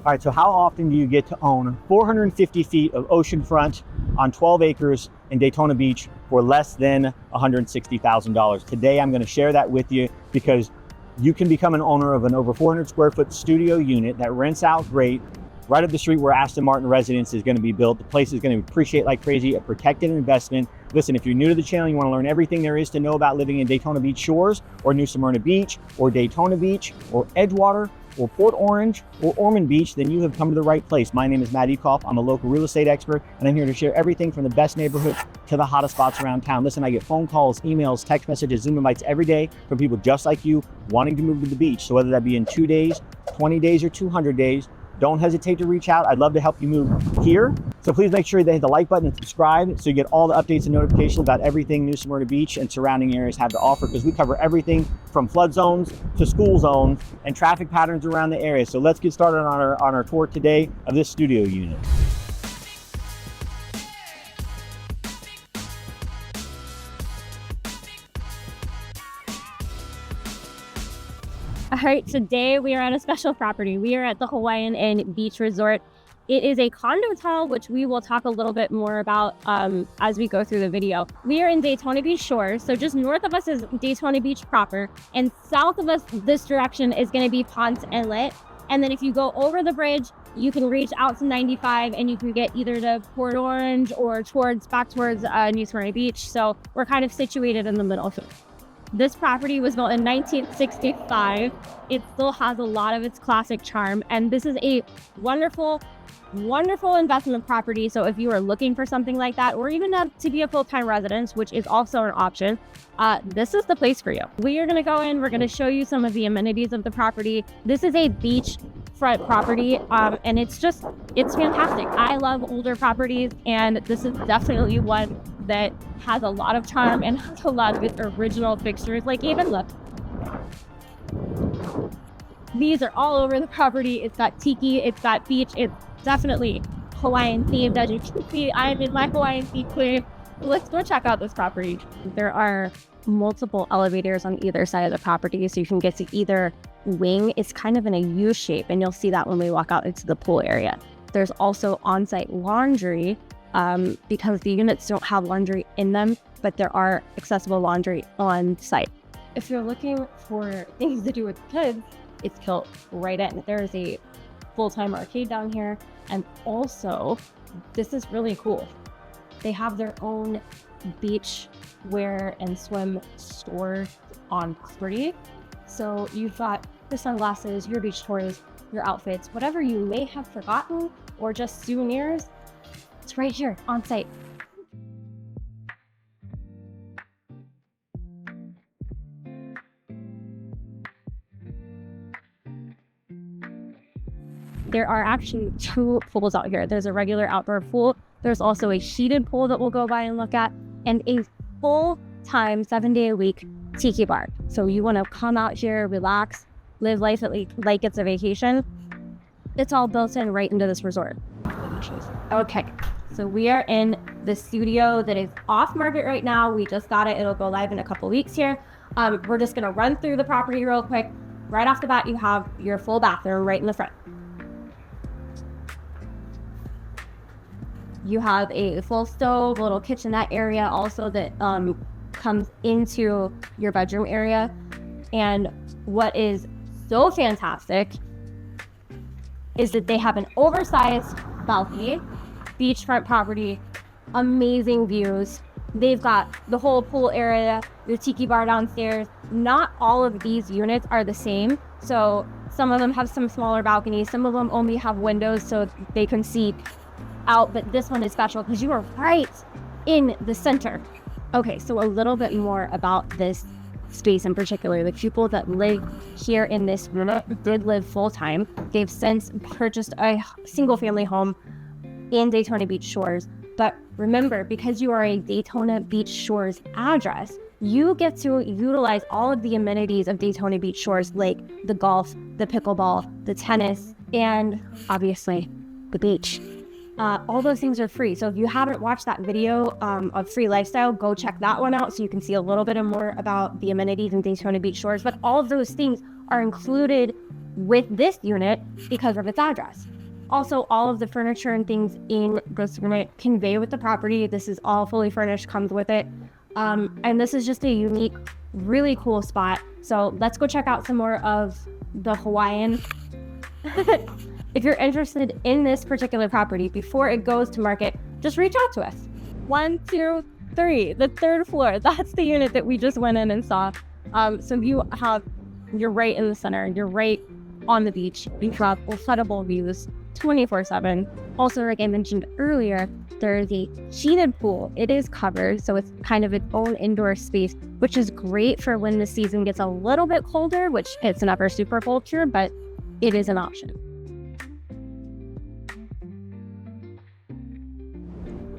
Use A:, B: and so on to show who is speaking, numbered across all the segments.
A: All right, so how often do you get to own 450 feet of oceanfront on 12 acres in Daytona Beach for less than $160,000? Today, I'm gonna share that with you because you can become an owner of an over 400 square foot studio unit that rents out great right up the street where Aston Martin residence is gonna be built. The place is gonna appreciate like crazy, a protected investment. Listen, if you're new to the channel, you wanna learn everything there is to know about living in Daytona Beach shores or New Smyrna Beach or Daytona Beach or Edgewater or Port Orange or Ormond Beach, then you have come to the right place. My name is Matt Ekoff. I'm a local real estate expert, and I'm here to share everything from the best neighborhoods to the hottest spots around town. Listen, I get phone calls, emails, text messages, Zoom invites every day from people just like you wanting to move to the beach. So whether that be in 2 days, 20 days, or 200 days, don't hesitate to reach out. I'd love to help you move here. So please make sure you hit the like button and subscribe so you get all the updates and notifications about everything New Smyrna Beach and surrounding areas have to offer, because we cover everything from flood zones to school zones and traffic patterns around the area. So let's get started on our tour today of this studio unit.
B: All right, today we are on a special property. We are at the Hawaiian Beach Resort. It is a condo town, which we will talk a little bit more about as we go through the video. We are in Daytona Beach shores, so just north of us is Daytona Beach proper, and south of us, this direction is gonna be Ponce Inlet. And then if you go over the bridge, you can reach out to 95 and you can get either to Port Orange or back towards New Smyrna Beach. So we're kind of situated in the middle. This property was built in 1965. It still has a lot of its classic charm, and this is a wonderful investment property. So if you are looking for something like that, or even to be a full-time residence, which is also an option, this is the place for you. We are gonna go in, we're gonna show you some of the amenities of the property. This is a beachfront property, and it's fantastic. I love older properties, and this is definitely one that has a lot of charm and has a lot of its original fixtures. Like, even look, these are all over the property. It's got tiki, it's got beach, it's definitely Hawaiian themed. As you can see, I'm in my Hawaiian theme. Let's go check out this property. There are multiple elevators on either side of the property, so you can get to either wing. It's kind of in a U shape, and you'll see that when we walk out into the pool area. There's also on-site laundry, because the units don't have laundry in them, but there are accessible laundry on site. If you're looking for things to do with kids, it's built right in. There is a full-time arcade down here, and also, this is really cool. They have their own beach wear and swim store on property. So you've got your sunglasses, your beach toys, your outfits, whatever you may have forgotten, or just souvenirs. It's right here on site. There are actually 2 pools out here. There's a regular outdoor pool. There's also a heated pool that we'll go by and look at, and a full-time 7-day-a-week tiki bar. So you want to come out here, relax, live life like it's a vacation. It's all built in right into this resort. Okay. So we are in the studio that is off market right now. We just got it. It'll go live in a couple weeks here. We're just gonna run through the property real quick. Right off the bat, you have your full bathroom right in the front. You have a full stove, a little kitchenette area also that comes into your bedroom area. And what is so fantastic is that they have an oversized balcony, beachfront property, amazing views. They've got the whole pool area, the tiki bar downstairs. Not all of these units are the same. So some of them have some smaller balconies, some of them only have windows so they can see out, but this one is special because you are right in the center. Okay, so a little bit more about this space in particular. The people that live here in this unit did live full-time. They've since purchased a single-family home in Daytona Beach shores. But remember, because you are a Daytona Beach shores address, you get to utilize all of the amenities of Daytona Beach shores, like the golf, the pickleball, the tennis, and obviously the beach. All those things are free. So if you haven't watched that video of Free Lifestyle, go check that one out so you can see a little bit more about the amenities in Daytona Beach shores. But all of those things are included with this unit because of its address. Also, all of the furniture and things in this unit convey with the property. This is all fully furnished, comes with it. And this is just a unique, really cool spot. So let's go check out some more of the Hawaiian. If you're interested in this particular property before it goes to market, just reach out to us. 1, 2, 3, the third floor. That's the unit that we just went in and saw. So you're right in the center. You're right on the beach. You have incredible views 24/7. Also, like I mentioned earlier, there's a heated pool. It is covered, so it's kind of its own indoor space, which is great for when the season gets a little bit colder, which it's never super cold here, but it is an option.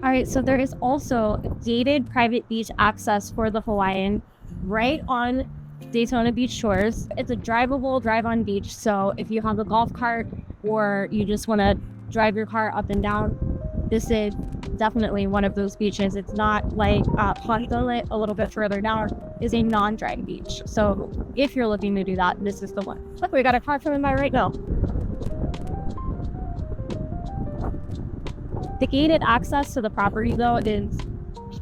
B: All right, so there is also gated private beach access for the Hawaiian right on Daytona Beach shores. It's a drivable drive-on beach, so if you have a golf cart or you just want to drive your car up and down, this is definitely one of those beaches. It's not like Condo, a little bit further down, is a non-drag beach. So if you're looking to do that, this is the one. Look, we got a car coming by right now. The gated access to the property, though, is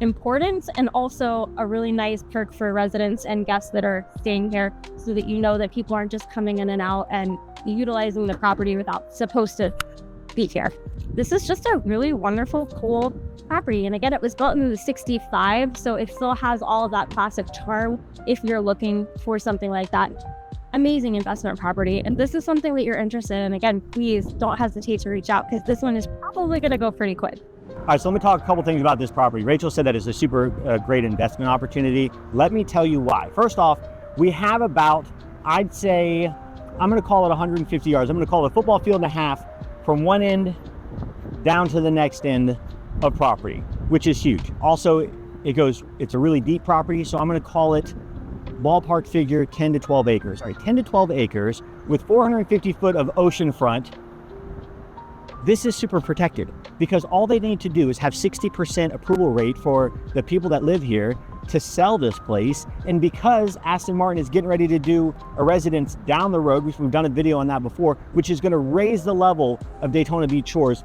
B: important and also a really nice perk for residents and guests that are staying here, so that you know that people aren't just coming in and out and utilizing the property without supposed to be here. This is just a really wonderful, cool property. And again, it was built in the 65, so it still has all of that classic charm if you're looking for something like that. Amazing investment property. And this is something that you're interested in, again, please don't hesitate to reach out, because this one is probably going to go pretty quick.
A: All right, so let me talk a couple things about this property. Rachel said that it's a super great investment opportunity. Let me tell you why. First off, we have about, I'd say, I'm going to call it 150 yards. I'm going to call it a football field and a half from one end down to the next end of property, which is huge. Also, it's a really deep property, so I'm going to call it ballpark figure 10 to 12 acres. All right, 10 to 12 acres with 450 foot of oceanfront. This is super protected because all they need to do is have 60% approval rate for the people that live here to sell this place. And because Aston Martin is getting ready to do a residence down the road, which we've done a video on that before, which is going to raise the level of Daytona Beach shores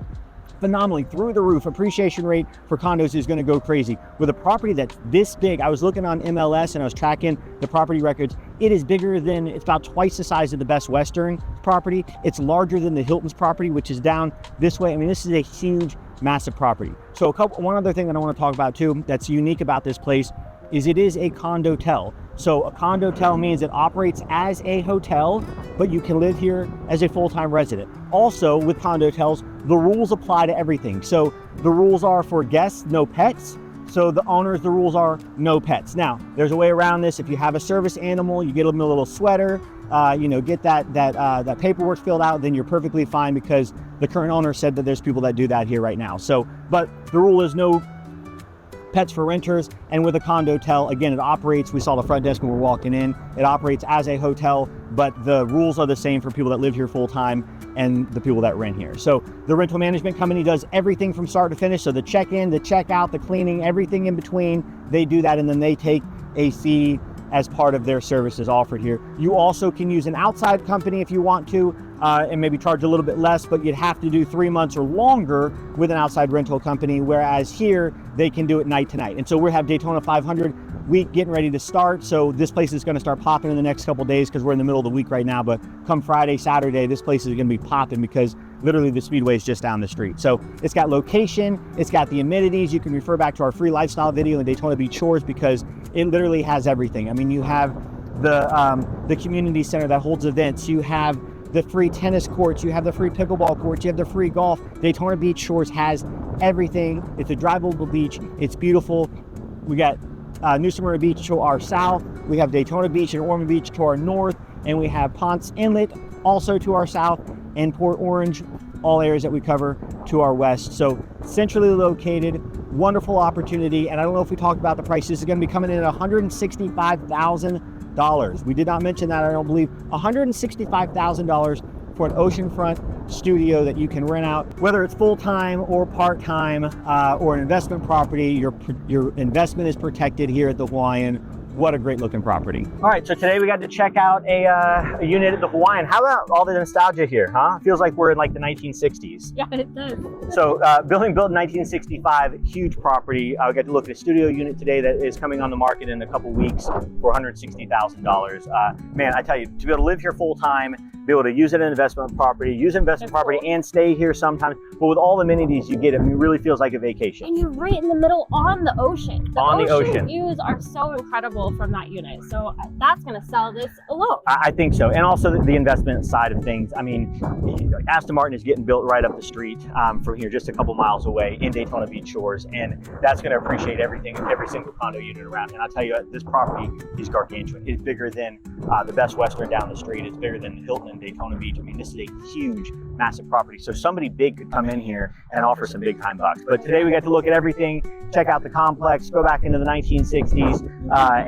A: phenomenally through the roof. Appreciation rate for condos is going to go crazy. With a property that's this big, I was looking on MLS and I was tracking the property records. It is bigger than, it's about twice the size of the Best Western property. It's larger than the Hilton's property, which is down this way. I mean, this is a huge, massive property. So one other thing that I want to talk about too, that's unique about this place, is it is a condotel. So a condotel means it operates as a hotel, but you can live here as a full-time resident. Also, with condotels, the rules apply to everything. So the rules are for guests, no pets. So the owners, the rules are no pets. Now, there's a way around this. If you have a service animal, you get them a little sweater, get that paperwork filled out, then you're perfectly fine, because the current owner said that there's people that do that here right now. So, but the rule is no pets for renters. And with a condotel, again, it operates, we saw the front desk when we're walking in, it operates as a hotel, but the rules are the same for people that live here full time and the people that rent here. So the rental management company does everything from start to finish. So the check-in, the check-out, the cleaning, everything in between, they do that, and then they take a fee as part of their services offered here. You also can use an outside company if you want to, and maybe charge a little bit less, but you'd have to do 3 months or longer with an outside rental company, whereas here they can do it night to night. And so we have Daytona 500 week getting ready to start. So this place is going to start popping in the next couple days, because we're in the middle of the week right now, but come Friday, Saturday, this place is going to be popping, because literally the speedway is just down the street. So it's got location, it's got the amenities. You can refer back to our free lifestyle video in Daytona Beach shores, because it literally has everything. I mean, you have the community center that holds events, you have the free tennis courts, you have the free pickleball courts, you have the free golf. Daytona Beach shores has everything. It's a drivable beach, it's beautiful. We got New Smyrna Beach to our south, we have Daytona Beach and Ormond Beach to our north, and we have Ponce Inlet also to our south, and Port Orange, all areas that we cover, to our west. So centrally located, wonderful opportunity. And I don't know if we talked about the price. This is going to be coming in at $165,000. We did not mention that, I don't believe. $165,000 for an oceanfront studio that you can rent out, whether it's full-time or part-time, or an investment property. Your investment is protected here at the Hawaiian. What a great looking property. All right, so today we got to check out a unit at the Hawaiian. How about all the nostalgia here, huh? Feels like we're in like the 1960s.
B: Yeah, it does.
A: So building built in 1965, huge property. I got to look at a studio unit today that is coming on the market in a couple weeks for $160,000. Man, I tell you, to be able to live here full time, be able to use it in investment property, use investment property and stay here sometimes, but with all the amenities you get, it really feels like a vacation.
B: And you're right in the middle on the ocean. The
A: ocean.
B: Views are so incredible from that unit. So that's going to sell this alone.
A: I think so. And also the investment side of things. I mean, Aston Martin is getting built right up the street from here, just a couple miles away in Daytona Beach shores. And that's going to appreciate everything, every single condo unit around. And I'll tell you, this property is gargantuan. It's bigger than the Best Western down the street. It's bigger than the Hilton in Daytona Beach. I mean, this is a huge, massive property. So somebody big could come in here and offer some big time bucks. But today we got to look at everything, check out the complex, go back into the 1960s,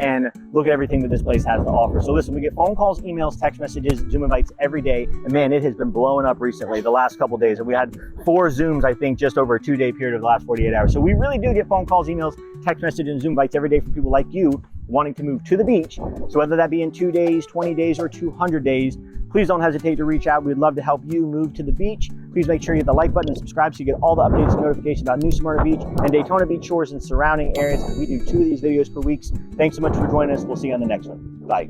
A: and look at everything that this place has to offer. So listen, we get phone calls, emails, text messages, Zoom invites every day. And man, it has been blowing up recently, the last couple of days. And we had 4 Zooms, I think, just over a 2-day period of the last 48 hours. So we really do get phone calls, emails, text messages, and Zoom invites every day from people like you wanting to move to the beach. So whether that be in 2 days, 20 days, or 200 days, please don't hesitate to reach out. We'd love to help you move to the beach. Please make sure you hit the like button and subscribe so you get all the updates and notifications about New Smyrna Beach and Daytona Beach shores and surrounding areas. We do 2 of these videos per week. Thanks so much for joining us. We'll see you on the next one. Bye.